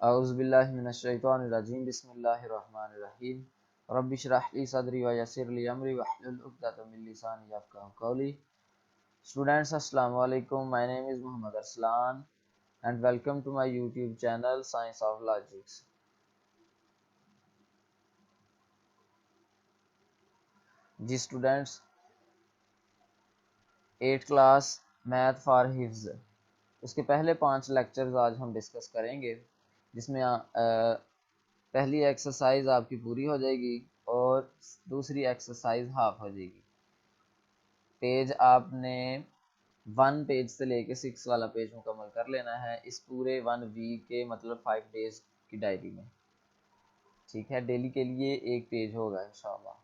औज़ुबिल्लाहि मिनश्शैतानिर्रजीम बिस्मिल्लाहिर्रहमानिर्रहीम रब्बि इश्रह ली सदरी व यस्सिर ली अमरी वहलुल उक़दतम मिन लिसानी यफ़क़हू क़ौली। Students, Assalamu alaikum. My name is Muhammad Arslan and welcome to my YouTube channel Science of Logics. जी students, 8th class math for हिफ्ज़ उसके पहले 5 लेक्चर्स आज हम डिस्कस करेंगे, जिसमें पहली एक्सरसाइज आपकी पूरी हो जाएगी और दूसरी एक्सरसाइज हाफ हो जाएगी। पेज आपने 1 पेज से लेके 6 वाला पेज मुकम्मल कर लेना है इस पूरे 1 वीक के मतलब 5 डेज की डायरी में। ठीक है, डेली के लिए एक पेज होगा इंशाल्लाह।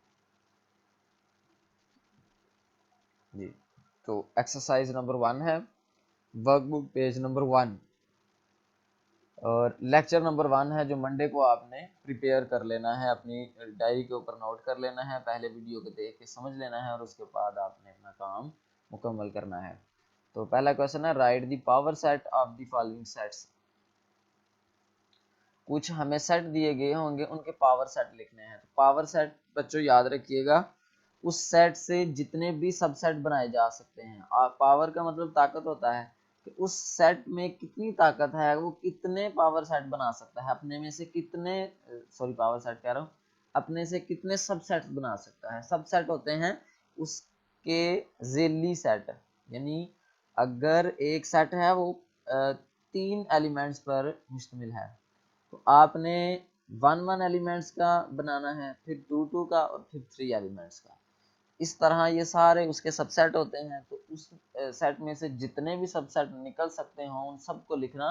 जी, तो एक्सरसाइज नंबर 1 है वर्कबुक पेज नंबर 1 और लेक्चर नंबर 1 है जो मंडे को आपने प्रिपेयर कर लेना है, अपनी डायरी के ऊपर नोट कर लेना है, पहले वीडियो को देख के समझ लेना है और उसके बाद आपने अपना काम मुकम्मल करना है। तो पहला क्वेश्चन है right the power set of the following sets. कुछ हमें सेट दिए गए होंगे, उनके पावर सेट लिखने हैं। तो पावर सेट बच्चों याद रखिएगा, उस सेट से जितने भी सबसेट बनाए जा सकते हैं। पावर का मतलब ताकत होता है कि उस सेट में कितनी ताकत है, वो कितने पावर सेट बना सकता है, अपने में से कितने पावर सेट कह रहा हूँ, अपने से कितने सबसेट बना सकता है। सबसेट होते हैं उसके ज़ेली सेट, यानी अगर एक सेट है वो 3 एलिमेंट्स पर मुश्तमिल है तो आपने 1 एलिमेंट्स का बनाना है, फिर 2 का और फिर 3 एलिमेंट्स का। इस तरह ये सारे उसके सबसेट होते हैं। तो उस सेट में से जितने भी सबसेट निकल सकते हो उन सबको लिखना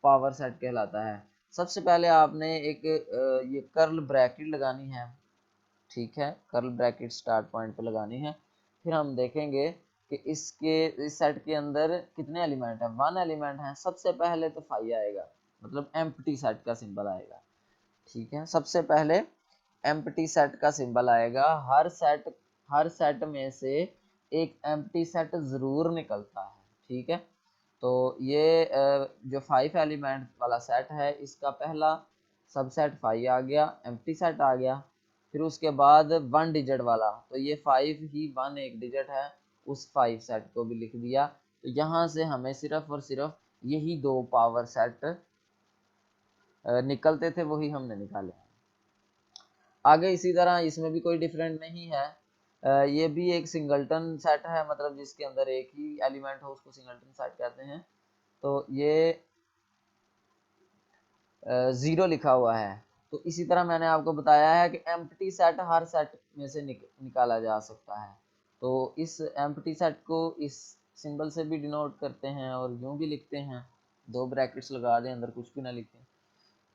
पावर सेट कहलाता है। सबसे पहले आपने एक ये कर्ल ब्रैकेट लगानी है। ठीक है, कर्ल ब्रैकेट स्टार्ट पॉइंट पे लगानी है। फिर हम देखेंगे कि इस सेट के अंदर कितने एलिमेंट हैं। 1 एलिमेंट है, सबसे पहले तो 5 आएगा, मतलब एम्प्टी सेट का सिंबल आएगा। ठीक है, सबसे पहले एम्प्टी सेट का सिंबल आएगा। हर सेट में से एक एम्प्टी सेट जरूर निकलता है। ठीक है, तो ये जो 5 एलिमेंट वाला सेट है इसका पहला सबसेट 5 आ गया, एम्प्टी सेट आ गया। फिर उसके बाद 1 डिजिट वाला, तो ये 5 ही 1 एक डिजिट है, उस 5 सेट को भी लिख दिया। तो यहाँ से हमें सिर्फ और सिर्फ यही 2 पावर सेट निकलते थे, वही हमने निकाले। आगे इसी तरह इसमें भी कोई डिफरेंट नहीं है। ये भी एक सिंगलटन सेट है, मतलब जिसके अंदर एक ही एलिमेंट हो उसको सिंगलटन सेट कहते हैं। तो ये 0 लिखा हुआ है। तो इसी तरह मैंने आपको बताया है कि एम्प्टी सेट हर सेट में से निकाला जा सकता है। तो इस एम्प्टी सेट को इस सिंबल से भी डिनोट करते हैं और यूं भी लिखते हैं, 2 ब्रैकेट्स लगा दें, अंदर कुछ भी ना लिखें।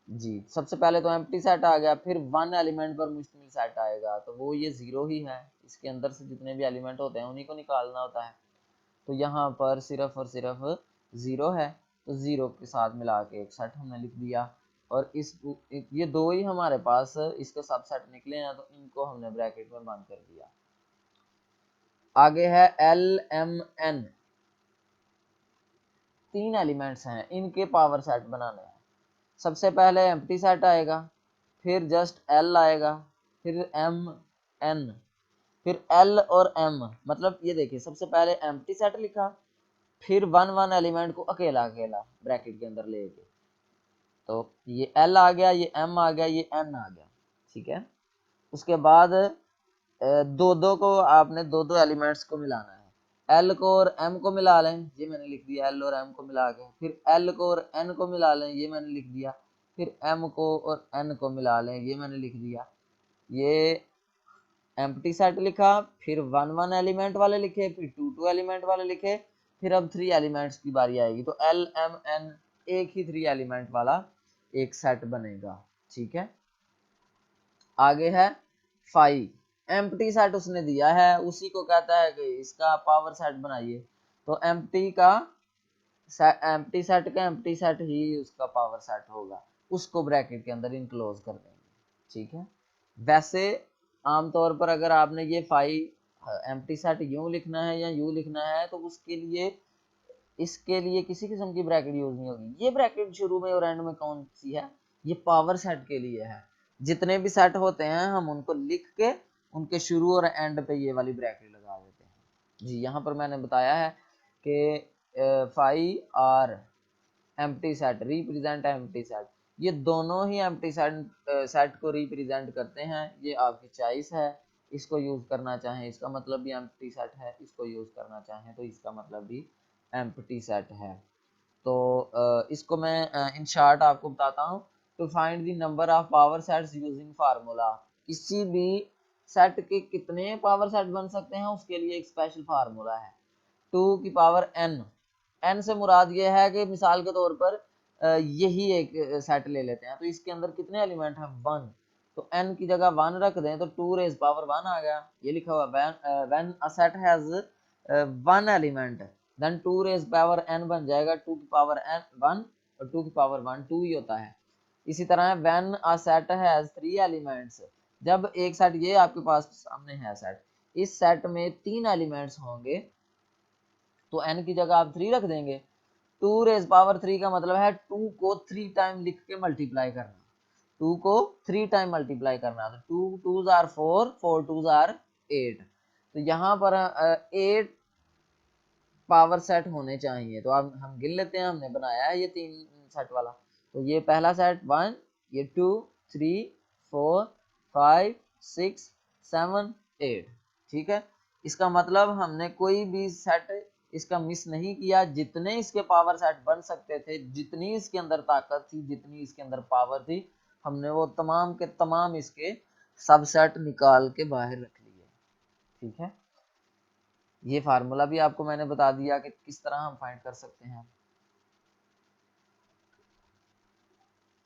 जी, सबसे पहले तो एम्प्टी सेट आ गया, फिर 1 एलिमेंट पर मुश्तमिल सेट आएगा, तो वो ये 0 ही है। इसके अंदर से जितने भी एलिमेंट होते हैं उन्हीं को निकालना होता है। तो यहाँ पर सिर्फ और सिर्फ 0 है, तो 0 के साथ मिला के एक सेट हमने लिख दिया। और ये 2 ही हमारे पास इसके सब सेट निकले हैं, तो इनको हमने ब्रैकेट में बंद कर दिया। आगे है LMN, 3 एलिमेंट्स हैं, इनके पावर सेट बनाने हैं। सबसे पहले एम्प्टी सेट आएगा, फिर जस्ट L आएगा, फिर MN, फिर L और M। मतलब ये देखिए, सबसे पहले एम्प्टी सेट लिखा, फिर 1 एलिमेंट को अकेला अकेला ब्रैकेट के अंदर लेके, तो ये L आ गया, ये M आ गया, ये N आ गया। ठीक है, उसके बाद दो को आपने 2 एलिमेंट्स को मिलाना है। L को और M को मिला लें, ये मैंने लिख दिया, L और M को मिला के। फिर L को और N को मिला लें, ये मैंने लिख दिया। फिर M को और N को मिला लें, ये मैंने लिख दिया। ये एम्प्टी सेट लिखा, फिर 1 एलिमेंट वाले लिखे, फिर 2 एलिमेंट वाले लिखे, फिर अब 3 एलिमेंट्स की बारी आएगी। तो LMN एक ही 3 एलिमेंट वाला एक सेट बनेगा। ठीक है, आगे है 5, एम्प्टी सेट उसने दिया है, उसी को कहता है कि इसका पावर सेट बनाइए। तो एम्प्टी सेट ही उसका पावर सेट होगा, उसको ब्रैकेट के अंदर इनक्लोज कर देंगे। ठीक है, वैसे आमतौर पर अगर आपने ये 5 एम्प्टी सेट यूं लिखना है या यूं लिखना है, तो उसके लिए इसके लिए किसी किस्म की ब्रैकेट यूज नहीं होगी। ये ब्रैकेट शुरू में और एंड में कौन सी है, ये पावर सेट के लिए है। जितने भी सेट होते हैं हम उनको लिख के उनके शुरू और एंड पे ये वाली ब्रैकेट लगा देते हैं जी। यहाँ पर मैंने बताया है कि five are empty set represent empty set, ये दोनों ही एम्प्टी सेट को रिप्रेजेंट करते हैं। ये आपकी चॉइस है, इसको यूज करना चाहें इसका मतलब भी एम्प्टी सेट है, इसको यूज करना चाहें तो इसका मतलब भी एम्प्टी सेट है। तो इसको मैं इन शॉर्ट आपको बताता हूँ। To find the number of power sets using formula, किसी भी सेट के कितने पावर सेट बन सकते हैं उसके लिए एक स्पेशल फार्मूला है। 2 की पावर n, n से मुराद ये है कि मिसाल के तौर पर यही एक सेट ले लेते हैं तो इसके अंदर कितने एलिमेंट हैं 1, तो n की जगह 1 रख दें तो 2 रेज पावर 1 आ गया। ये लिखा हुआ when a set has 1 element then 2 raise power n बन जाएगा 2 की पावर n 1 और 2 की पावर 1 2 ही होता है। इसी तरह when a set has 3 elements, जब एक सेट ये आपके पास सामने है सेट, इस सेट में 3 एलिमेंट्स होंगे तो n की जगह आप 3 रख देंगे। 2 रेज पावर 3 का मतलब है 2 को 3 टाइम लिख के मल्टीप्लाई करना, 2 को 3 टाइम मल्टीप्लाई करना, तो 2 2s आर 4 4 2s आर 8। तो यहाँ पर 8 पावर सेट होने चाहिए। तो अब हम गिन लेते हैं, हमने बनाया है ये 3 सेट वाला। तो ये पहला सेट 1, ये 2 3 4 5 6 7 8, ठीक है। इसका मतलब हमने कोई भी सेट इसका मिस नहीं किया, जितने इसके पावर सेट बन सकते थे, जितनी इसके अंदर ताकत थी, जितनी इसके अंदर पावर थी, हमने वो तमाम के तमाम इसके सबसेट निकाल के बाहर रख लिए, ठीक है। ये फार्मूला भी आपको मैंने बता दिया कि किस तरह हम फाइंड कर सकते हैं।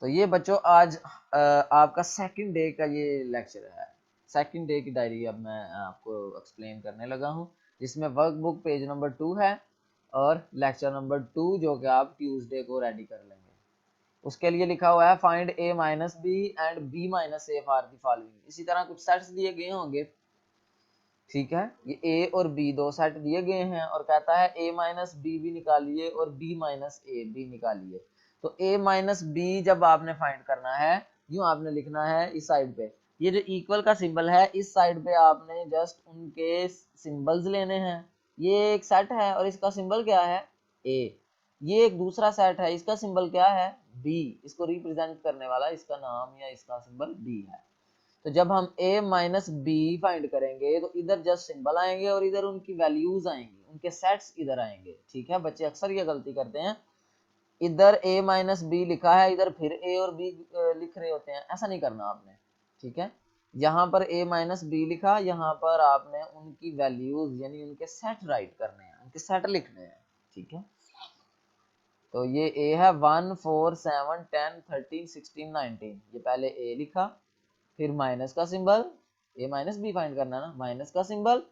तो ये बच्चों आज आपका सेकंड डे का ये लेक्चर है। सेकंड डे की डायरी अब मैं आपको एक्सप्लेन करने लगा हूँ, जिसमें वर्कबुक पेज नंबर 2 है और लेक्चर नंबर 2 जो कि आप ट्यूसडे को रेडी कर लेंगे। उसके लिए लिखा हुआ है find a minus B and b minus A for the following. इसी तरह कुछ सेट्स दिए गए होंगे, ठीक है। ये a और b दो सेट दिए गए हैं और कहता है a माइनस बी भी निकालिए और b माइनस ए भी निकालिए। तो a माइनस बी जब आपने फाइंड करना है, यूं आपने लिखना है इस साइड पे, ये जो इक्वल का सिंबल है इस साइड पे आपने जस्ट उनके सिंबल्स लेने हैं। ये एक सेट है और इसका सिंबल क्या है a, ये एक दूसरा सेट है, इसका सिंबल क्या है b, इसको रिप्रेजेंट करने वाला इसका नाम या इसका सिंबल b है। तो जब हम a माइनस बी फाइंड करेंगे तो इधर जस्ट सिंबल आएंगे और इधर उनकी वैल्यूज आएंगी, उनके सेट्स इधर आएंगे, ठीक है। बच्चे अक्सर ये गलती करते हैं, इधर a माइनस बी लिखा है इधर फिर a और b लिख रहे होते हैं, ऐसा नहीं करना आपने, ठीक है। यहाँ पर a माइनस बी लिखा, यहाँ पर आपने उनकी वैल्यूज यानी उनके सेट राइट करने हैं, उनके सेट लिखने हैं, ठीक है। तो ये a है 1 4 7 10 13 16 19, ये पहले a लिखा, फिर माइनस का symbol, a minus B find करना है ना, माइनस का सिंबल,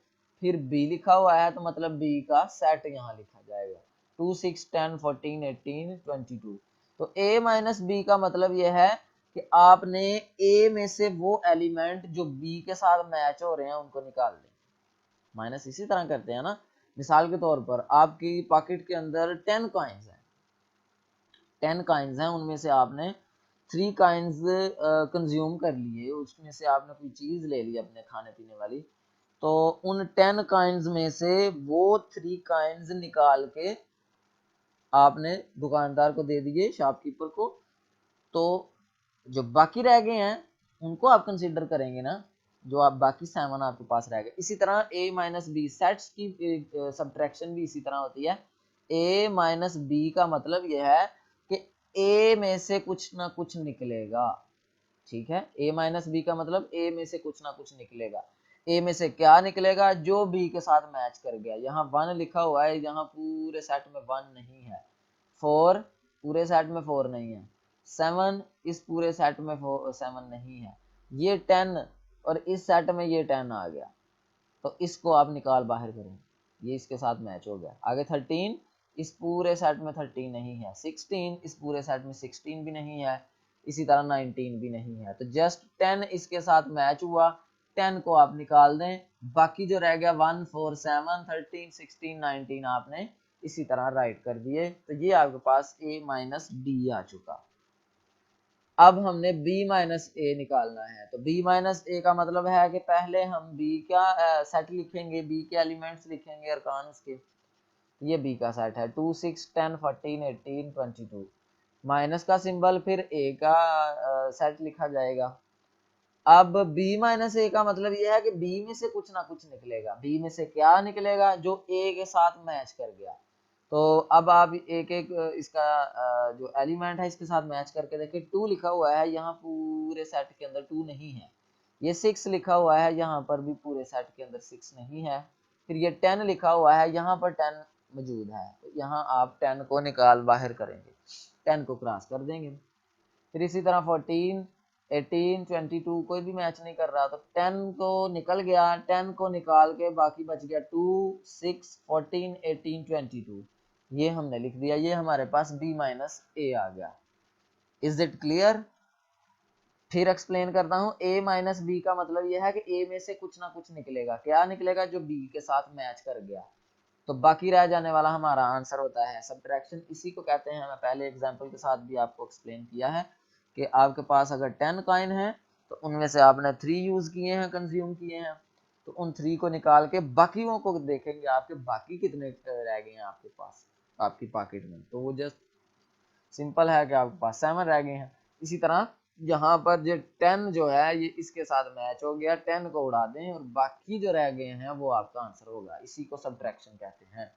फिर b लिखा हुआ है तो मतलब b का सेट यहाँ लिखा जाएगा 2 6 10 14 18 22। तो a माइनस बी का मतलब यह है कि आपने a में से वो एलिमेंट जो b के साथ मैच हो रहे हैं उनको निकाल लें। माइनस इसी तरह करते हैं ना, मिसाल के तौर पर आपकी पॉकेट के अंदर 10 कॉइन्स हैं, 10 कॉइन्स हैं, उनमें से आपने 3 कॉइन्स कंज्यूम कर लिए, उसमें से आपने कोई चीज ले ली अपने खाने पीने वाली, तो उन 10 कॉइन्स में से वो 3 कॉइन्स निकाल के आपने दुकानदार को दे दिए, शॉपकीपर को। तो जो बाकी रह गए हैं उनको आप कंसीडर करेंगे ना, जो आप बाकी 7 आपके पास रह गए। इसी तरह a माइनस बी सेट्स की सब्ट्रैक्शन भी इसी तरह होती है। a माइनस बी का मतलब यह है कि a में से कुछ ना कुछ निकलेगा, ठीक है। a माइनस बी का मतलब a में से कुछ ना कुछ निकलेगा। a में से क्या निकलेगा, जो b के साथ मैच कर गया। यहाँ 1 लिखा हुआ है, यहाँ पूरे सेट में 1 नहीं है, 4 पूरे सेट में 4 नहीं है, 7 इस पूरे सेट में 7 नहीं है, ये 10 और इस सेट में ये 10 आ गया, तो इसको आप निकाल बाहर करें, ये इसके साथ मैच हो गया। आगे 13 इस पूरे सेट में 13 नहीं है, 16 इस पूरे सेट में 16 भी नहीं है, इसी तरह 19 भी नहीं है, तो जस्ट 10 इसके साथ मैच हुआ, 10 को आप निकाल दें, बाकी जो रह गया 1 4 7 13 16 19 आपने इसी तरह राइट कर दिए। तो ये आपके पास a माइनस डी आ चुका। अब हमने b माइनस ए निकालना है। तो b माइनस ए का मतलब है कि पहले हम b का सेट लिखेंगे, b के एलिमेंट्स लिखेंगे अरकान के। ये b का सेट है 2 6 10 14 18 22। माइनस का सिंबल, फिर a का सेट लिखा जाएगा। अब b माइनस ए का मतलब ये है कि b में से कुछ ना कुछ निकलेगा। b में से क्या निकलेगा? जो a के साथ मैच कर गया। तो अब आप एक एक इसका जो एलिमेंट है इसके साथ मैच करके देखिए। 2 लिखा हुआ है, यहाँ पूरे सेट के अंदर 2 नहीं है। ये 6 लिखा हुआ है, यहाँ पर भी पूरे सेट के अंदर 6 नहीं है। फिर ये 10 लिखा हुआ है, यहाँ पर 10 मौजूद है। तो यहाँ आप 10 को निकाल बाहर करेंगे, 10 को क्रॉस कर देंगे। फिर इसी तरह 14 18 22 कोई भी मैच नहीं कर रहा, तो 10 को निकल गया, 10 को निकाल के बाकी बच गया 2 6 14 18 22। ये हमने लिख दिया, ये हमारे पास b माइनस ए आ गया। Is it clear? फिर एक्सप्लेन करता हूँ। a माइनस बी का मतलब यह है कि a में से कुछ ना कुछ निकलेगा। क्या निकलेगा? जो b के साथ मैच कर गया। तो बाकी रह जाने वाला हमारा आंसर होता है सब्ट्रैक्शन। इसी को कहते हैं, मैं पहले एग्जांपल के साथ भी आपको एक्सप्लेन किया है कि आपके पास अगर 10 कॉइन है तो उनमें से आपने 3 यूज किए हैं, कंज्यूम किए हैं, तो उन 3 को निकाल के बाकियों को देखेंगे आपके बाकी कितने रह गए हैं आपके पास आपकी पॉकेट में। तो वो जस्ट सिंपल है कि आपके पास 7 रह गए हैं। इसी तरह यहाँ पर जो 10 जो है ये इसके साथ मैच हो गया, 10 को उड़ा दें और बाकी जो रह गए हैं वो आपका आंसर होगा। इसी को सब्ट्रैक्शन कहते हैं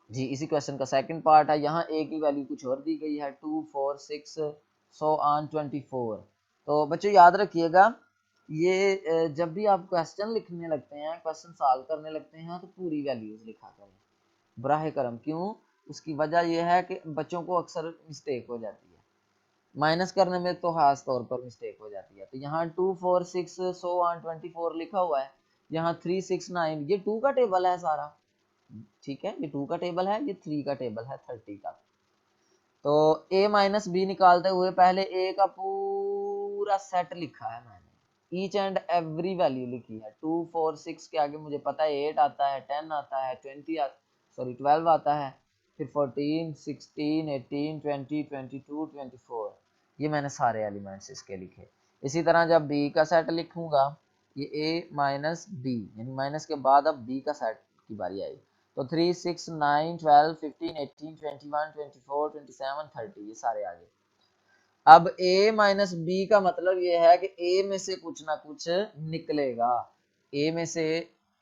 जी। इसी क्वेश्चन का सेकंड पार्ट है। यहाँ a की वैल्यू कुछ और दी गई है 2 4 6 सो ऑन 24। तो बच्चों याद रखिएगा, ये जब भी आप क्वेश्चन लिखने लगते हैं, क्वेश्चन सॉल्व करने लगते हैं, तो पूरी वैल्यूज लिखा करें बराह करम। क्यों? उसकी वजह यह है कि बच्चों को अक्सर मिस्टेक हो जाती है, माइनस करने में तो खास तौर पर मिस्टेक हो जाती है। तो यहाँ 2 4 6 सो ऑन 24 लिखा हुआ है, यहाँ 3 6 9, ये 2 का टेबल है सारा, ठीक है। ये 2 का टेबल है, ये 3 का टेबल है 30 का। तो a माइनस बी निकालते हुए पहले a का पूरा सेट लिखा है मैंने, ईच एंड एवरी वैल्यू लिखी है। 2 4 6 के आगे मुझे पता है 8 आता है, 10 आता है, 12 आता है, फिर 14 16 18 20 22 24, ये मैंने सारे एलिमेंट्स इसके लिखे। इसी तरह जब b का सेट लिखूंगा, ये a माइनस बी, यानी माइनस के बाद अब b का सेट की बारी आई। तो 3 6 9 12 15 18 21 24 27 30, ये सारे आ गए। अब a माइनस बी का मतलब ये है कि a में से कुछ ना कुछ निकलेगा। a में से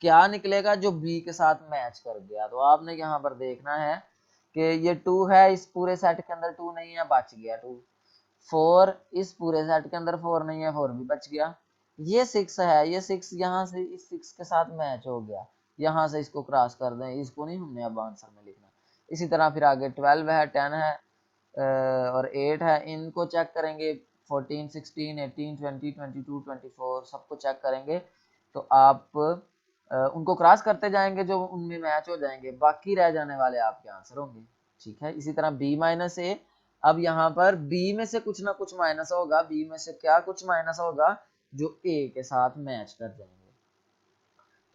क्या निकलेगा? जो b के साथ मैच कर गया। तो आपने यहाँ पर देखना है कि ये 2 है, इस पूरे सेट के अंदर 2 नहीं है, बच गया 2। 4, इस पूरे सेट के अंदर 4 नहीं है, 4 भी बच गया। ये 6 है, ये 6 यहाँ से इस 6 के साथ मैच हो गया, यहाँ से इसको क्रॉस कर दें, इसको नहीं हमने अब आंसर में लिखना। इसी तरह फिर आगे 12 है, 10 है और 8 है, इनको चेक करेंगे। 14 16 18 20 22 24 सबको चेक करेंगे, तो आप उनको क्रॉस करते जाएंगे, जो उनमें मैच हो जाएंगे, बाकी रह जाने वाले आपके आंसर होंगे, ठीक है। इसी तरह b माइनस ए, अब यहाँ पर b में से कुछ ना कुछ माइनस होगा। b में से क्या कुछ माइनस होगा? जो a के साथ मैच कर जाएंगे।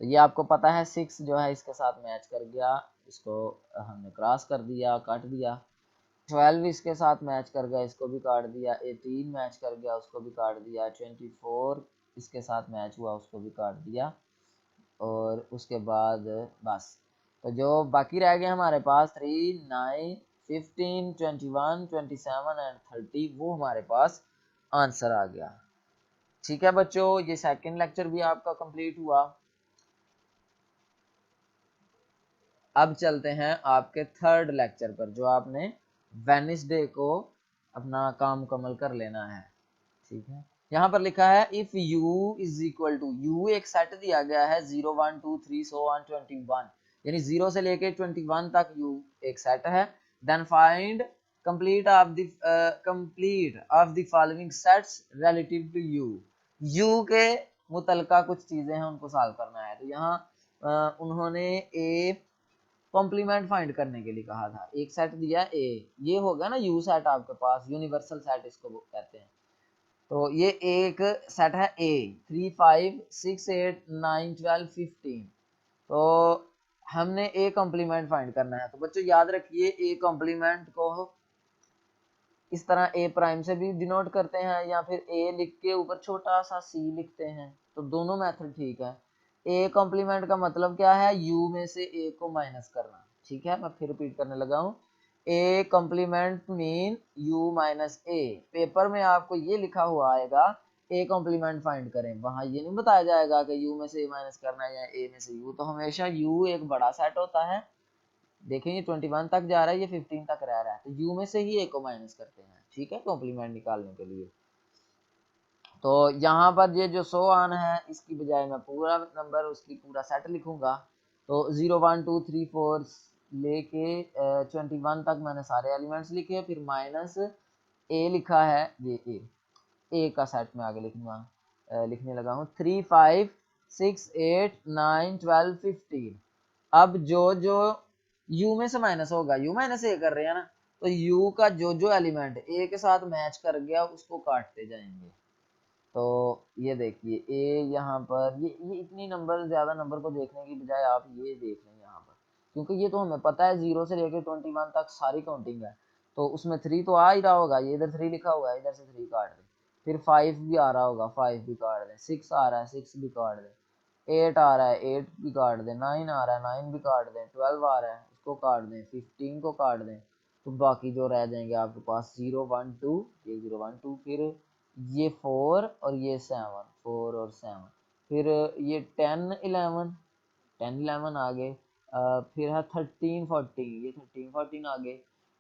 तो ये आपको पता है 6 जो है इसके साथ मैच कर गया, इसको हमने क्रॉस कर दिया, काट दिया। 12 इसके साथ मैच कर गया, इसको भी काट दिया। 18 मैच कर गया, उसको भी काट दिया। 24 इसके साथ मैच हुआ, उसको भी काट दिया। और उसके बाद बस, तो जो बाकी रह गए हमारे पास 3 9 15 21 27 एंड 30, वो हमारे पास आंसर आ गया। ठीक है बच्चों, ये सेकंड लेक्चर भी आपका कंप्लीट हुआ। अब चलते हैं आपके थर्ड लेक्चर पर, जो आपने वेडनेसडे को अपना काम मुकम्मल कर लेना है, ठीक है। यहाँ पर लिखा है if u is equal to, u एक सेट दिया गया है 0 1 2 3 सो ऑन 21, यानी 0 से लेके 21 तक u एक सेट है। Then find complete of the following sets relative to u के मुतलका कुछ चीजें हैं, उनको सॉल्व करना है। तो यहाँ उन्होंने a कॉम्प्लीमेंट फाइंड करने के लिए कहा था। एक सेट दिया ए, ये हो गया ना यू सेट आपके पास, यूनिवर्सल सेट इसको कहते हैं। तो ये एक सेट है ए, 3 5 6 8 9 12 15। तो हमने ए कॉम्प्लीमेंट फाइंड करना है। तो बच्चों याद रखिए ए कॉम्प्लीमेंट को इस तरह ए प्राइम से भी डिनोट करते हैं या फिर ए लिख के ऊपर छोटा सा सी लिखते हैं, तो दोनों मेथड ठीक है। ए कॉम्प्लीमेंट का मतलब क्या है, यू में से ए को माइनस करना। ठीक है, मैं फिर रिपीट करने लगा हूँ, A complement mean U minus A. Paper में आपको ये लिखा हुआ आएगा ए कॉम्प्लीमेंट फाइंड करें, वहां ये नहीं बताया जाएगा कि यू में से ए माइनस करना है या ए में से यू। तो हमेशा यू एक बड़ा सेट होता है, देखें ये 21 तक जा रहा है, ये 15 तक रह रहा है, तो यू में से ही ए को माइनस करते हैं। ठीक है, कॉम्प्लीमेंट निकालने के लिए। तो यहाँ पर ये जो 100 आन है, इसकी बजाय मैं पूरा नंबर उसकी पूरा सेट लिखूंगा। तो 0 1 2 3 4 लेके 21 तक मैंने सारे एलिमेंट्स लिखे, फिर माइनस ए लिखा है, ये ए का सेट में आगे लिखने लगा हूँ। 3 5 6 8 9 12 15। अब जो u में से माइनस होगा, u माइनस ए कर रहे हैं ना, तो u का जो एलिमेंट a के साथ मैच कर गया उसको काटते जाएंगे। तो ये देखिए a यहाँ पर ये इतनी नंबर, ज्यादा नंबर को देखने की बजाय आप ये देख लें यहाँ पर, क्योंकि ये तो हमें पता है 0 से लेकर 21 तक सारी काउंटिंग है, तो उसमें 3 तो आ ही रहा होगा, ये इधर 3 लिखा हुआ है, इधर से 3 काट दें। फिर 5 भी आ रहा होगा, 5 भी काट दें। 6 आ रहा है, 6 भी काट दें। 8 आ रहा है, 8 भी काट दें। 9 आ रहा है, 9 भी काट दें। 12 आ रहा है, उसको काट दें। 15 को काट दें। तो बाकी जो रह जाएंगे आपके पास 0 1 2, ये 0 1 2, फिर ये 4 और ये 7, 4 और 7, फिर ये 10 11, 10 11 आ गए। फिर है 13 14, ये 13 14 आ गए।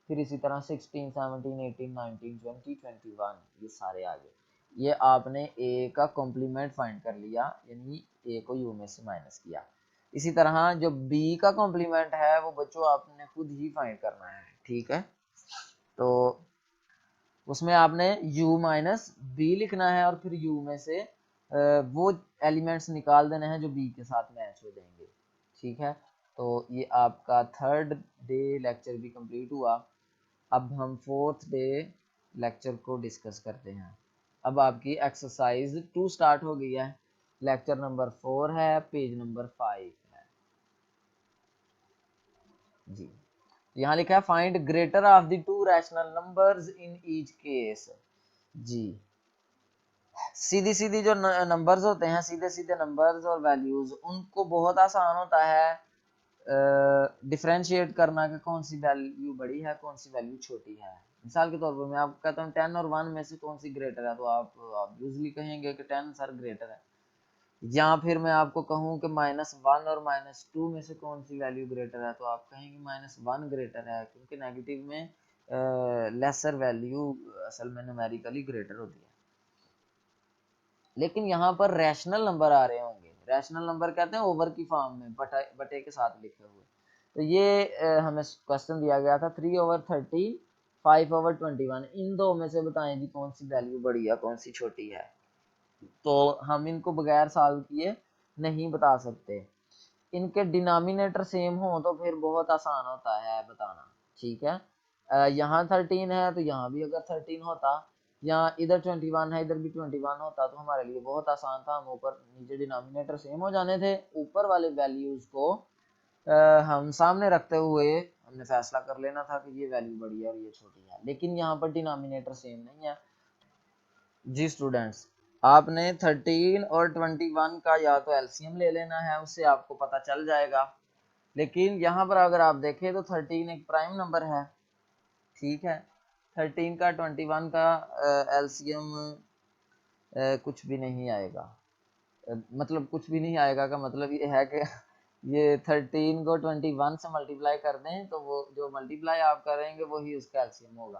फिर इसी तरह 16 17 18 19 20 21, ये सारे आ गए। ये आपने ए का कॉम्प्लीमेंट फाइंड कर लिया, यानी ए को यू में से माइनस किया। इसी तरह जो बी का कॉम्प्लीमेंट है वो बच्चों आपने खुद ही फाइंड करना है। ठीक है, तो उसमें आपने u माइनस बी लिखना है और फिर u में से वो एलिमेंट्स निकाल देने हैं जो b के साथ मैच हो जाएंगे। ठीक है, तो ये आपका थर्ड डे लेक्चर भी कंप्लीट हुआ। अब हम फोर्थ डे लेक्चर को डिस्कस करते हैं। अब आपकी एक्सरसाइज 2 स्टार्ट हो गई है, लेक्चर नंबर 4 है, पेज नंबर 5 है जी। यहाँ लिखा है find greater of the two rational numbers in each case. जी, सीधी सीधी जो नंबर्स होते हैं, सीधे सीधे नंबर्स और वैल्यूज, उनको बहुत आसान होता है डिफरेंशिएट करना कि कौन सी वैल्यू बड़ी है, कौन सी वैल्यू छोटी है। मिसाल के तौर पर मैं आपको कहता हूँ 10 और 1 में से कौन सी ग्रेटर है, तो आप यूजली कहेंगे कि 10 सर ग्रेटर है। या फिर मैं आपको कहूँ कि -1 और -2 में से कौन सी वैल्यू ग्रेटर है, तो आप कहेंगे -1 ग्रेटर है, क्योंकि नेगेटिव में लेसर वैल्यू असल में न्यूमेरिकली ग्रेटर होती है। लेकिन यहाँ पर रैशनल नंबर आ रहे होंगे, रैशनल नंबर कहते हैं ओवर की फॉर्म में, बटे के साथ लिखे हुए। तो ये हमें क्वेश्चन दिया गया था 3/13, 5/21, इन दो में से बताएं जी कौन सी वैल्यू बड़ी है, कौन सी छोटी है। तो हम इनको बगैर सॉल्व किए नहीं बता सकते। इनके डिनोमिनेटर सेम हो तो फिर बहुत आसान होता है बताना। ठीक है, यहाँ 13 है तो यहाँ भी अगर 13 होता, यहाँ इधर 21 है इधर भी 21 होता, तो हमारे लिए बहुत आसान था। हम ऊपर नीचे डिनोमिनेटर सेम हो जाने थे, ऊपर वाले वैल्यूज को हम सामने रखते हुए हमने फैसला कर लेना था कि ये वैल्यू बड़ी है और ये छोटी है। लेकिन यहाँ पर डिनोमिनेटर सेम नहीं है जी स्टूडेंट्स। आपने 13 और 21 का या तो एलसीएम ले लेना है, उससे आपको पता चल जाएगा। लेकिन यहाँ पर अगर आप देखें तो 13 एक प्राइम नंबर है। ठीक है, 13 का 21 का एलसीएम कुछ भी नहीं आएगा। मतलब कुछ भी नहीं आएगा का मतलब ये है कि ये 13 को 21 से मल्टीप्लाई कर दें तो वो जो मल्टीप्लाई आप करेंगे वही उसका एलसीएम होगा।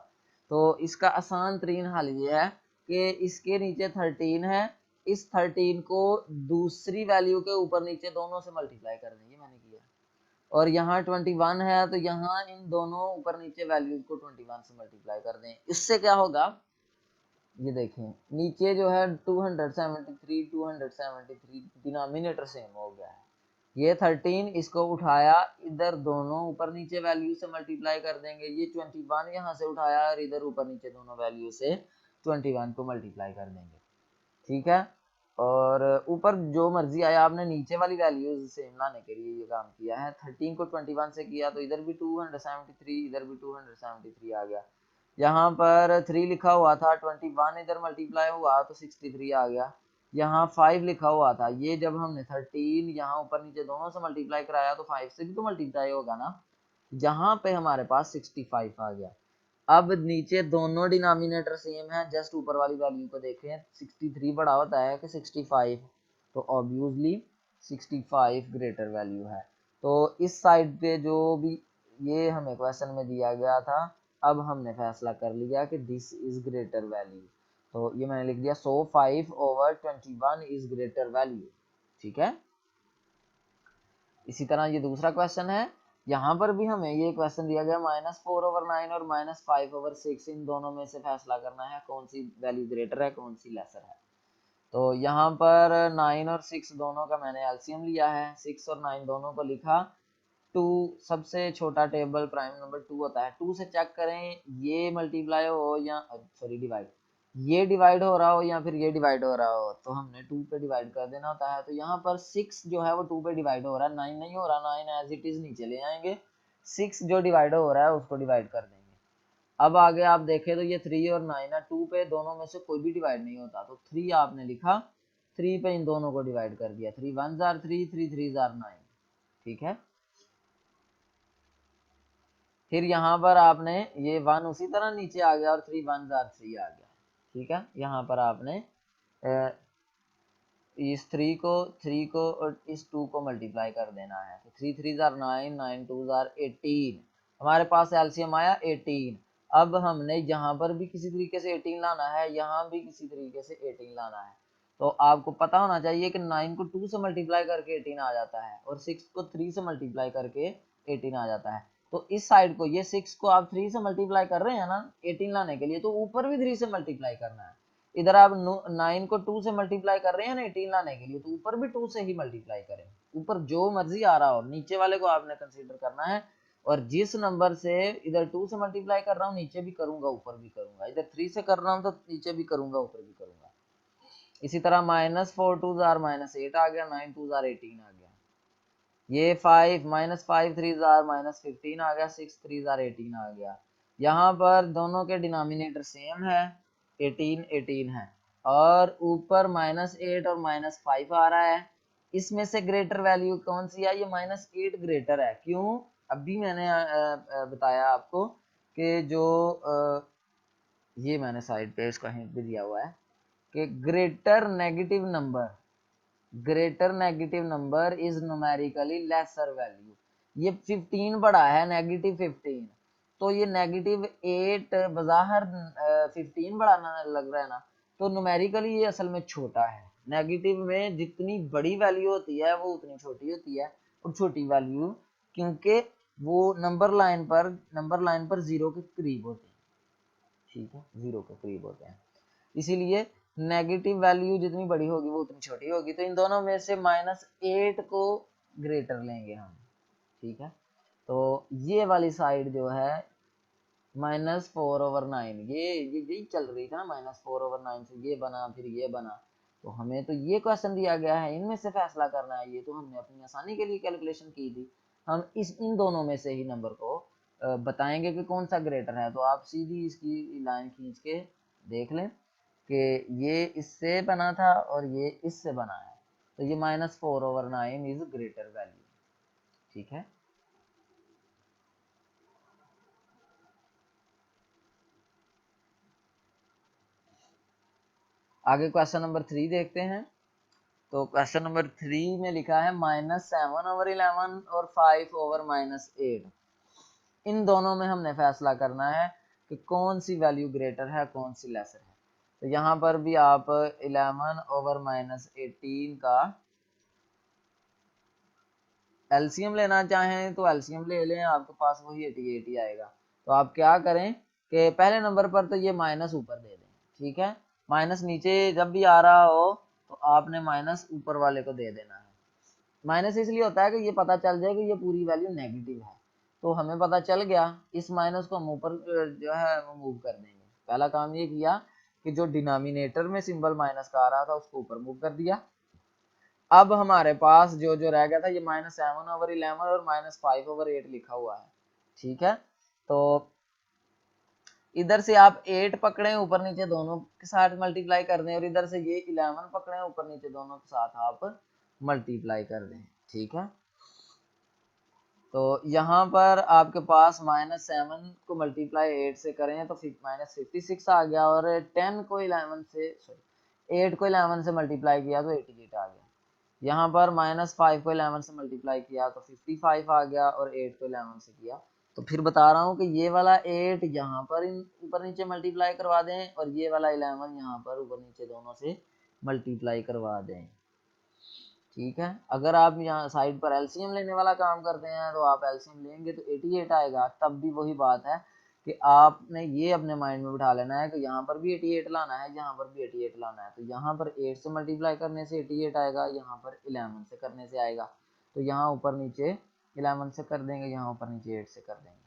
तो इसका आसान तरीन हल ये है कि इसके नीचे 13 है, इस 13 को दूसरी वैल्यू के ऊपर नीचे दोनों से मल्टीप्लाई कर दें, ये मैंने किया। और यहाँ 21 है तो यहाँ इन दोनों ऊपर नीचे वैल्यूज को 21 से मल्टीप्लाई कर दें। इससे क्या होगा, ये देखें नीचे जो है 273 डिनोमिनेटर सेम हो गया है। ये 13 इसको उठाया, इधर दोनों ऊपर नीचे वैल्यू से मल्टीप्लाई कर देंगे। ये 21 यहाँ से उठाया और इधर ऊपर नीचे दोनों वैल्यू से 21 को मल्टीप्लाई कर देंगे। ठीक है, और ऊपर जो मर्जी आया, आपने नीचे वाली वैल्यूज सेम लाने के लिए ये काम किया है। 13 को 21 से किया तो इधर भी 273, इधर भी 273 आ गया। यहाँ पर 3 लिखा हुआ था, 21 इधर मल्टीप्लाई हुआ तो 63 आ गया। यहाँ 5 लिखा हुआ था, ये जब हमने 13 यहाँ ऊपर नीचे दोनों से मल्टीप्लाई कराया तो 5 से भी तो मल्टीप्लाई होगा ना, यहाँ पे हमारे पास 65 आ गया। अब नीचे दोनों डिनोमिनेटर सेम है, जस्ट ऊपर वाली वैल्यू को देखें, 63 बड़ा होता है कि 65, तो ऑब्वियसली 65 ग्रेटर वैल्यू है। तो इस साइड पे जो भी ये हमें क्वेश्चन में दिया गया था, अब हमने फैसला कर लिया कि दिस इज ग्रेटर वैल्यू, तो ये मैंने लिख दिया, सो 5/21 इज ग्रेटर वैल्यू। ठीक है। इसी तरह ये दूसरा क्वेश्चन है, यहाँ पर भी हमें ये क्वेश्चन दिया गया -4/9 और -5/6, इन दोनों में से फैसला करना है कौन सी वैल्यू ग्रेटर है कौन सी लेसर है। तो यहाँ पर 9 और 6 दोनों का मैंने एलसीएम लिया है, 6 और 9 दोनों को लिखा। 2 सबसे छोटा टेबल प्राइम नंबर 2 होता है, 2 से चेक करें ये मल्टीप्लाई हो या सॉरी डिवाइड, ये डिवाइड हो रहा हो या फिर ये डिवाइड हो रहा हो, तो हमने 2 पे डिवाइड कर देना होता है। तो यहाँ पर 6 जो है वो 2 पे डिवाइड हो रहा है, 9 नहीं हो रहा, 9 एज इट इज नीचे ले आएंगे, 6 जो डिवाइड हो रहा है उसको डिवाइड कर देंगे। अब आगे आप देखें तो ये 3 और 9 है, 2 पे दोनों में से कोई भी डिवाइड नहीं होता, तो 3 आपने लिखा, 3 पे इन दोनों को डिवाइड कर दिया, 3 1 जार 3, 3 3 जार 9। ठीक है। फिर यहाँ पर आपने ये 1 उसी तरह नीचे आ गया और 3 1 जार 3 आ गया। ठीक है। यहाँ पर आपने इस 3 को और इस 2 को मल्टीप्लाई कर देना है, तो 3 3 जार 9, 9 2 जार 18, हमारे पास एलसीएम आया 18। अब हमने यहाँ पर भी किसी तरीके से 18 लाना है, यहाँ भी किसी तरीके से 18 लाना है। तो आपको पता होना चाहिए कि 9 को 2 से मल्टीप्लाई करके 18 आ जाता है और 6 को 3 से मल्टीप्लाई करके 18 आ जाता है। तो इस साइड को, ये 6 को आप 3 से मल्टीप्लाई कर रहे हैं ना 18 लाने के लिए, तो ऊपर भी 3 से मल्टीप्लाई करना है। इधर आप 9 को 2 से मल्टीप्लाई कर रहे हैं ना 18 लाने के लिए, तो ऊपर भी 2 से ही मल्टीप्लाई करें, ऊपर जो मर्जी आ रहा हो, नीचे वाले को आपने कंसीडर करना है। और जिस नंबर से इधर 2 से मल्टीप्लाई कर रहा हूँ नीचे भी करूंगा ऊपर भी करूंगा, इधर 3 से कर रहा हूँ तो नीचे भी करूंगा ऊपर भी करूंगा। इसी तरह -4 2 जार -8 आ गया, 9 2 जार 18 आ गया। ये 5 -5 3 जार -15 आ गया, 6 3 जार 18 आ गया। यहाँ पर दोनों के डिनोमिनेटर सेम है, 18 18 है, और ऊपर -8 और -5 आ रहा है। इसमें से ग्रेटर वैल्यू कौन सी है? ये -8 ग्रेटर है। क्यों? अभी मैंने बताया आपको कि जो ये मैंने साइड पे इसका हिंट भी दिया हुआ है कि greater negative number is numerically lesser value. ये 15 बड़ा है, -15, तो ये -8 बजाहर 15 बड़ा लग रहा है ना, तो न्यूमेरिकली ये असल में छोटा है। नेगेटिव में जितनी बड़ी वैल्यू होती है वो उतनी छोटी होती है, और छोटी वैल्यू क्योंकि वो नंबर लाइन पर 0 के करीब होती है। ठीक है, 0 के करीब होते हैं, इसीलिए नेगेटिव वैल्यू जितनी बड़ी होगी वो उतनी छोटी होगी। तो इन दोनों में से -8 को ग्रेटर लेंगे हम। ठीक है। तो ये वाली साइड जो है -4/9, ये यही चल रही थी ना, -4/9 से ये बना फिर ये बना, तो हमें तो ये क्वेश्चन दिया गया है, इनमें से फैसला करना है। ये तो हमने अपनी आसानी के लिए कैलकुलेशन की थी, हम इन दोनों में से ही नंबर को बताएंगे कि कौन सा ग्रेटर है। तो आप सीधी इसकी लाइन खींच के देख लें कि ये इससे बना था और ये इससे बना है, तो ये -4/9 इज ग्रेटर वैल्यू। ठीक है। आगे क्वेश्चन नंबर 3 देखते हैं। तो क्वेश्चन नंबर 3 में लिखा है -7/11 और 5/-8, इन दोनों में हमने फैसला करना है कि कौन सी वैल्यू ग्रेटर है कौन सी लेसर है। तो यहाँ पर भी आप 11/-18 का एलसीएम लेना चाहें तो एलसीएम ले लें, आपके पास वही 88 ही आएगा। तो आप क्या करें कि पहले नंबर पर तो ये माइनस ऊपर दे दें। ठीक है, माइनस नीचे जब भी आ रहा हो तो आपने माइनस ऊपर वाले को दे देना है। माइनस इसलिए होता है कि ये पता चल जाए कि ये पूरी वैल्यू नेगेटिव है, तो हमें पता चल गया, इस माइनस को हम ऊपर जो है वो मूव कर देंगे। पहला काम ये किया कि जो डिनोमिनेटर में सिंबल माइनस का आ रहा था उसको ऊपर मूव कर दिया। अब हमारे पास जो जो रह गया था ये -7/11 और -5/8 लिखा हुआ है, ठीक है। तो इधर से आप 8 पकड़े ऊपर नीचे दोनों के साथ मल्टीप्लाई कर दें और इधर से ये 11 पकड़े ऊपर नीचे दोनों के साथ आप मल्टीप्लाई कर दें, ठीक है। तो यहाँ पर आपके पास -7 को मल्टीप्लाई 8 से करें तो -56 आ गया और 10 को 11 से 8 को 11 से मल्टीप्लाई किया तो 88 आ गया। यहाँ पर -5 को 11 से मल्टीप्लाई किया तो 55 आ गया और 8 को 11 से किया। तो फिर बता रहा हूँ कि ये वाला 8 यहाँ पर ऊपर नीचे मल्टीप्लाई करवा दें और ये वाला 11 यहाँ पर ऊपर नीचे दोनों से मल्टीप्लाई करवा दें, ठीक है। अगर आप यहाँ साइड पर एलसीएम लेने वाला काम करते हैं तो आप एलसीएम लेंगे तो 88 आएगा। तब भी वही बात है कि आपने ये अपने माइंड में बिठा लेना है कि यहाँ पर भी 88 लाना है, यहाँ पर भी 88 लाना है। तो यहाँ पर 8 से मल्टीप्लाई करने से 88 आएगा, यहाँ पर 11 से करने से आएगा। तो यहाँ ऊपर नीचे 11 से कर देंगे, यहाँ ऊपर नीचे 8 से कर देंगे।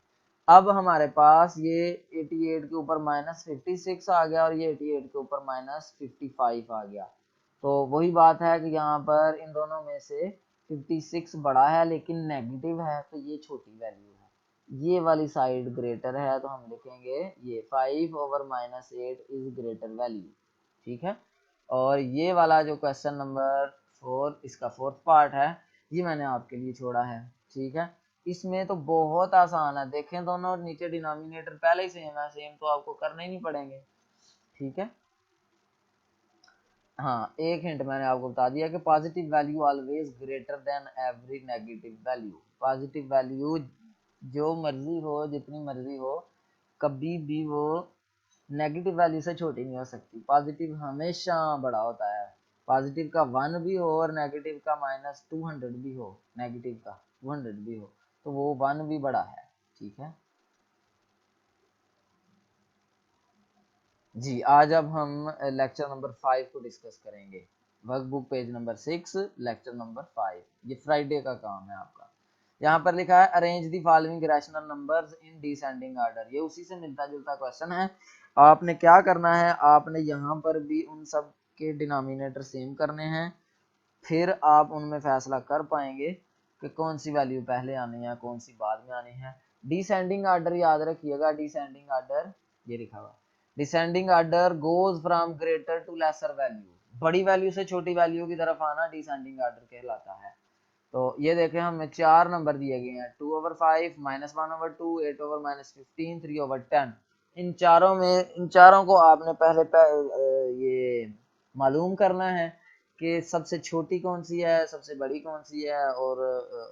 अब हमारे पास ये 88 के ऊपर -56 आ गया और ये 88 के ऊपर -55 आ गया। तो वही बात है कि यहाँ पर इन दोनों में से 56 बड़ा है लेकिन नेगेटिव है, तो ये छोटी वैल्यू है, ये वाली साइड ग्रेटर है। तो हम लिखेंगे ये 5/-8 इज ग्रेटर वैल्यू, ठीक है। और ये वाला जो क्वेश्चन नंबर 4 इसका 4th पार्ट है ये मैंने आपके लिए छोड़ा है, ठीक है। इसमें तो बहुत आसान है, देखें दोनों नीचे डिनोमिनेटर पहले ही सेम है, सेम तो आपको करने ही नहीं पड़ेंगे, ठीक है। हाँ, एक हिंट मैंने आपको बता दिया कि positive value always greater than every negative value. Positive value जो मर्जी हो, जितनी मर्जी हो, कभी भी वो नेगेटिव वैल्यू से छोटी नहीं हो सकती। पॉजिटिव हमेशा बड़ा होता है। पॉजिटिव का 1 भी हो और नेगेटिव का -200 भी हो, नेगेटिव का 200 भी हो, तो वो 1 भी बड़ा है, ठीक है जी। आज अब हम लेक्चर नंबर 5 को डिस्कस करेंगे। Workbook page number 6 lecture number 5, ये फ्राइडे का काम है आपका। यहाँ पर लिखा है arrange the following rational numbers in descending order. ये उसी से मिलता जुलता क्वेश्चन है। आपने क्या करना है, आपने यहाँ पर भी उन सब के डिनोमिनेटर सेम करने हैं, फिर आप उनमें फैसला कर पाएंगे कि कौन सी वैल्यू पहले आनी है, कौन सी बाद में आनी है। डिसेंडिंग ऑर्डर याद रखिएगा, डिसेंडिंग ऑर्डर ये लिखा हुआ, descending order goes from greater to lesser value. बड़ी वैल्यू से छोटी वैल्यू की तरफ आना डिसेंडिंग ऑर्डर कहलाता है। तो ये देखें हमें 4 नंबर दिए गए हैं, 2/5, -1/2, 8/-15, 3/10। इन चारों को आपने पहले ये मालूम करना है कि सबसे छोटी कौन सी है, सबसे बड़ी कौन सी है और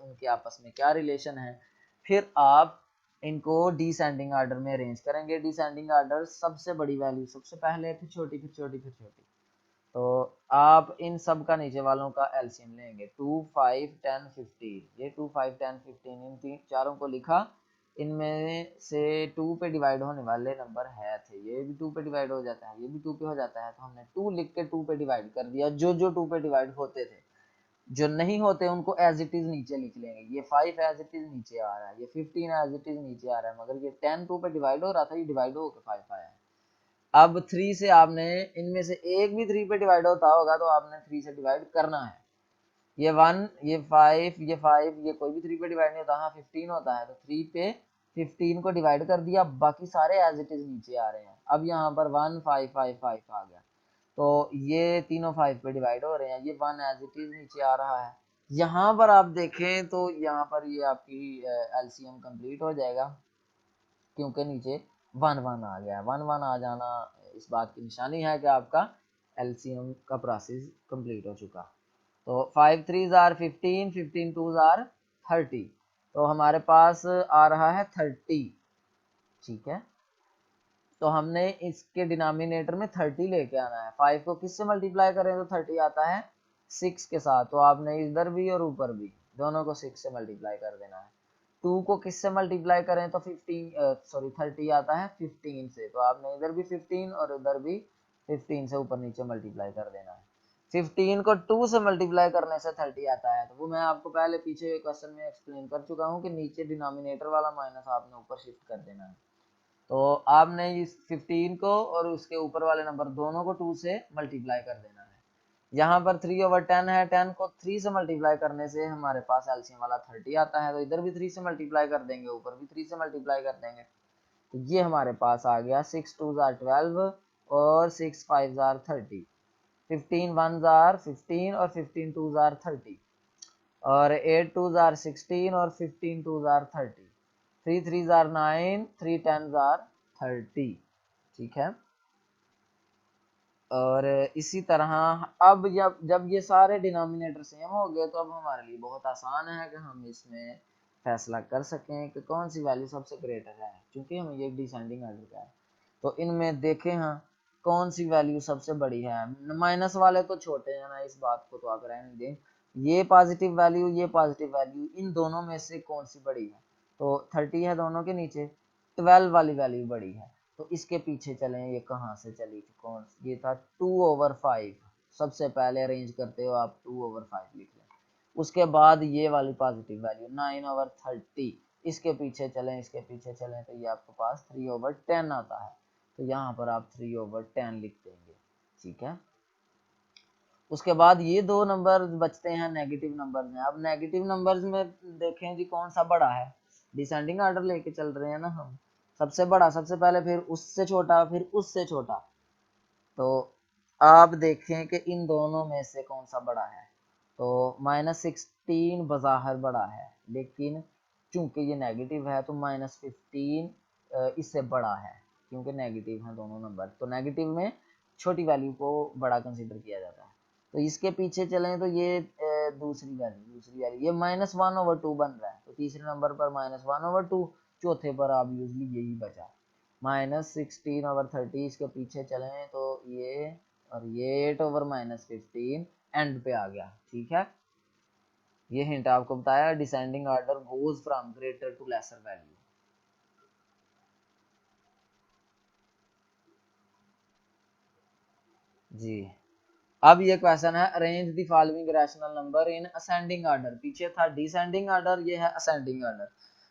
उनके आपस में क्या रिलेशन है। फिर आप इनको डिसेंडिंग ऑर्डर में अरेंज करेंगे। डिसेंडिंग ऑर्डर सबसे बड़ी वैल्यू सबसे पहले, फिर छोटी, फिर छोटी, फिर छोटी। तो आप इन सब का नीचे वालों का एलसीएम लेंगे, 2, 5, 10, 15। ये 2, 5, 10, 15 इन तीन चारों को लिखा। इनमें से 2 पे डिवाइड होने वाले नंबर है थे, ये भी 2 पे डिवाइड हो जाता है, ये भी 2 पे हो जाता है, तो हमने 2 लिख के 2 पे डिवाइड कर दिया। जो जो 2 पे डिवाइड होते थे, जो नहीं होते उनको एज इट इज नीचे लिख लेंगे। ये 5 एज इट इज नीचे आ रहा है, ये 15 एज इट इज नीचे आ रहा है, मगर ये 10 2 पे डिवाइड हो रहा था, ये डिवाइड होकर 5 आया है। अब 3 से आपने इनमें से एक भी 3 पे डिवाइड होता होगा तो आपने 3 से डिवाइड करना है। ये 1, ये 5, ये 5, ये कोई भी 3 पे डिवाइड नहीं होता, हाँ 15 होता है, तो 3 पे 15 को डिवाइड कर दिया, बाकी सारे एज इट इज नीचे आ रहे हैं। अब यहाँ पर 1, 5, 5, 5 आ गया, तो ये तीनों 5 पे डिवाइड हो रहे हैं, ये 1 एज इट इज नीचे आ रहा है। यहाँ पर आप देखें तो यहाँ पर ये आपकी एलसीएम कंप्लीट हो जाएगा, क्योंकि नीचे 1 1 आ गया है। 1 1 आ जाना इस बात की निशानी है कि आपका एलसीएम का प्रोसेस कंप्लीट हो चुका। तो 5 3s आर 15, 15 2s आर 30, तो हमारे पास आ रहा है 30, ठीक है। तो हमने इसके डिनोमिनेटर में 30 लेके आना है। 5 को किससे मल्टीप्लाई करें तो 30 आता है 6 के साथ, तो आपने इधर भी और ऊपर भी दोनों को 6 से मल्टीप्लाई कर देना है। 2 को किससे मल्टीप्लाई करें तो 30 आता है 15 से, तो आपने इधर भी 15 और उधर भी 15 से ऊपर नीचे मल्टीप्लाई कर देना है। 15 को 2 से मल्टीप्लाई करने से 30 आता है, तो वो मैं आपको पहले पीछे क्वेश्चन में एक्सप्लेन कर चुका हूँ कि नीचे डिनोमिनेटर वाला माइनस आपने ऊपर शिफ्ट कर देना है। तो आपने इस 15 को और उसके ऊपर वाले नंबर दोनों को 2 से मल्टीप्लाई कर देना है। यहाँ पर 3/10 है, 10 को 3 से मल्टीप्लाई करने से हमारे पास एलसीएम वाला 30 आता है, तो इधर भी 3 से मल्टीप्लाई कर देंगे, ऊपर भी 3 से मल्टीप्लाई कर देंगे, तो ये हमारे पास आ गया 6 2 12 और 6 5 30, 15 1 15 और 15 2 30, और 8 2 16 और 15 2 30, 3 3 9, 3 10 30, ठीक है। और इसी तरह अब जब ये सारे डिनोमिनेटर सेम हो गए तो अब हमारे लिए बहुत आसान है कि हम इसमें फैसला कर सकें कि कौन सी वैल्यू सबसे ग्रेटर है, क्योंकि हमें ये डिसेंडिंग ऑर्डर का है। तो इनमें देखें हाँ कौन सी वैल्यू सबसे बड़ी है। माइनस वाले तो छोटे हैं ना, इस बात को तो आप रहने दें। ये पॉजिटिव वैल्यू, ये पॉजिटिव वैल्यू, इन दोनों में से कौन सी बड़ी है? तो 30 है दोनों के नीचे, 12 वाली वैल्यू बड़ी है। तो इसके पीछे चलें, ये कहाँ से चली थी, कौन ये था 2/5, सबसे पहले अरेंज करते हो आप 2/5 लिख लें। उसके बाद ये वाली पॉजिटिव वैल्यू 9/30, इसके पीछे चलें, इसके पीछे चलें तो ये आपके पास 3/10 आता है, तो यहाँ पर आप 3/10 लिख देंगे, ठीक है। उसके बाद ये दो नंबर बचते हैं नेगेटिव नंबर्स में। अब नेगेटिव नंबर्स में देखें जी कौन सा बड़ा है, डिसेंडिंग ऑर्डर लेके चल रहे हैं ना हम, सबसे बड़ा सबसे पहले, फिर उससे छोटा, फिर उससे छोटा। तो आप देखें कि इन दोनों में से कौन सा बड़ा है। तो -16 बज़ाहिर बड़ा है, लेकिन चूंकि ये नेगेटिव है तो -15 इससे बड़ा है, क्योंकि नेगेटिव है दोनों नंबर, तो नेगेटिव में छोटी वैल्यू को बड़ा कंसीडर किया जाता है। तो इसके पीछे चलें तो ये दूसरी वैल्यू ये -1/2 बन रहा है, तो तीसरे नंबर पर -1/2, चौथे पर आप यूजली यही बचा -16/30। इसके पीछे चलें तो ये, और ये 8/-15 एंड पे आ गया, ठीक है। ये हिंट आपको बताया, descending order goes from greater to lesser value. जी, अब ये क्वेश्चन है, arrange the following rational number in ascending order. पीछे था डिसेंडिंग ऑर्डर, ये है असेंडिंग ऑर्डर।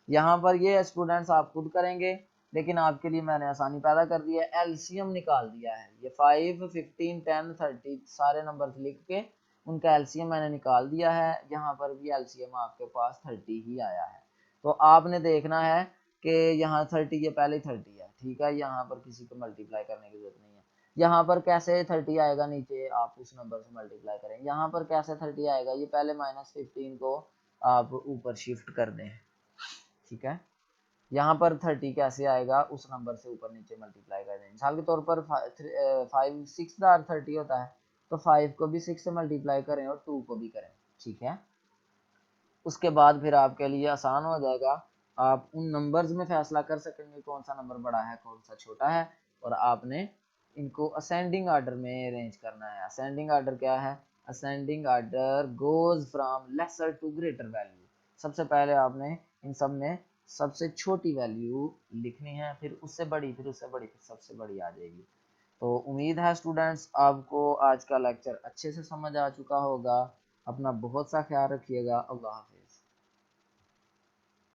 यहाँ पर ये स्टूडेंट्स आप खुद करेंगे, लेकिन आपके लिए मैंने आसानी पैदा कर दी है, एलसीएम निकाल दिया है। ये 5 15 10 30 सारे नंबर लिख के उनका एलसीएम मैंने निकाल दिया है। यहाँ पर भी एलसीएम आपके पास 30 ही आया है। तो आपने देखना है कि यहाँ 30 ये पहले 30 है, ठीक है, यहाँ पर किसी को मल्टीप्लाई करने की जरूरत नहीं है। यहाँ पर कैसे 30 आएगा, नीचे आप उस नंबर से मल्टीप्लाई करें। यहाँ पर कैसे 30 आएगा, ये पहले -15 को आप ऊपर शिफ्ट कर दें, ठीक है। यहाँ पर 30 कैसे आएगा, उस नंबर से ऊपर नीचे मल्टीप्लाई कर दें। मिसाल के तौर पर 5 6 30 होता है, तो 5 को भी 6 से मल्टीप्लाई करें और 2 को भी करें, ठीक है। उसके बाद फिर आपके लिए आसान हो जाएगा, आप उन नंबर्स में फैसला कर सकेंगे कौन सा नंबर बड़ा है कौन सा छोटा है, और आपने इनको असेंडिंग ऑर्डर में अरेंज करना है। असेंडिंग ऑर्डर क्या है? Ascending order goes from lesser to greater value. सबसे पहले आपने इन सब में सबसे छोटी वैल्यू लिखनी है, फिर उससे बड़ी, फिर उससे बड़ी, फिर सबसे बड़ी आ जाएगी। तो उम्मीद है स्टूडेंट्स आपको आज का लेक्चर अच्छे से समझ आ चुका होगा। अपना बहुत सा ख्याल रखिएगा। अल्लाह हाफ़िज़।